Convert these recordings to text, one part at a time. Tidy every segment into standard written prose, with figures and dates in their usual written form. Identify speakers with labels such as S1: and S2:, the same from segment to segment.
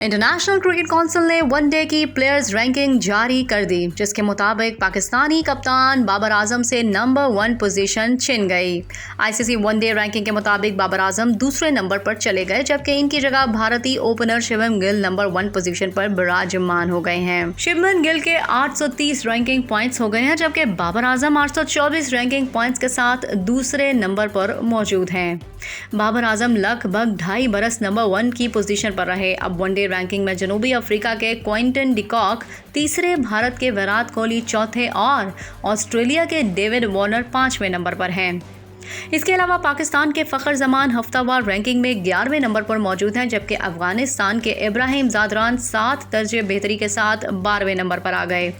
S1: International cricket council ने one day की players ranking जारी कर दी, जिसके मुताबिक पाकिस्तानी कप्तान बाबर आजम से नंबर 1 पोजीशन छिन गई। आईसीसी वनडे रैंकिंग के मुताबिक बाबर आजम दूसरे नंबर पर चले गए, जबकि इनकी जगह भारतीय opener Shivam Gill number 1 position पर विराजमान हो गए हैं। शिवम गिल के 830 रैंकिंग पॉइंट्स हो गए हैं, जबकि बाबर आजम 824 रैंकिंग पॉइंट्स के साथ दूसरे नंबर पर मौजूद हैं। बाबर आजम लगभग 2.5 बरस नंबर 1 की पोजीशन पर रहे। अब वनडे रैंकिंग में जनूबी अफ्रीका के क्विंटन डिकॉक तीसरे, भारत के विराट कोहली चौथे और ऑस्ट्रेलिया के डेविड वार्नर 5वें नंबर पर हैं। इसके अलावा पाकिस्तान के फ़खर जमान हफ्तावार रैंकिंग में 11वें नंबर पर मौजूद हैं, जबकि अफगानिस्तान के इब्राहिम ज़ादरान 7 दर्जे बेहतरी के साथ 12वें नंबर पर आ गए।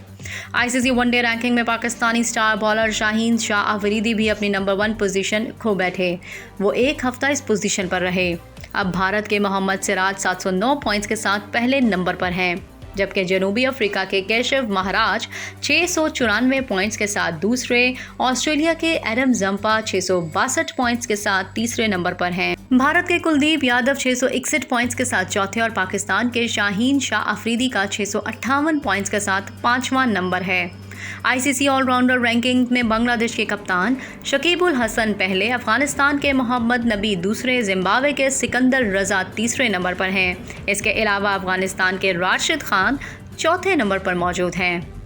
S1: आईसीसी वनडे रैंकिंग में पाकिस्तानी स्टार बॉलर शाहीन शाह अफरीदी भी अपनी नंबर 1 पोजीशन खो बैठे। वो एक हफ्ता इस पोजीशन पर रहे। अब भारत के मोहम्मद सिराज 709 पॉइंट्स के साथ पहले नंबर पर हैं, जबकि जनूबी अफ्रीका के केशव महाराज 694 पॉइंट्स के साथ दूसरे, ऑस्ट्रेलिया के एडम जंपा 662 पॉइंट्स के साथ तीसरे नंबर पर हैं। भारत के कुलदीप यादव 661 पॉइंट्स के साथ चौथे और पाकिस्तान के शाहीन शाह अफरीदी का 658 पॉइंट्स के साथ 5वां नंबर है। आईसीसी ऑलराउंडर रैंकिंग में बांग्लादेश के कप्तान शकीबुल हसन पहले, अफगानिस्तान के मोहम्मद नबी दूसरे, जिम्बाब्वे के सिकंदर रजा तीसरे नंबर पर हैं। इसके अलावा अफगानिस्तान के राशिद खान चौथे नंबर पर मौजूद हैं।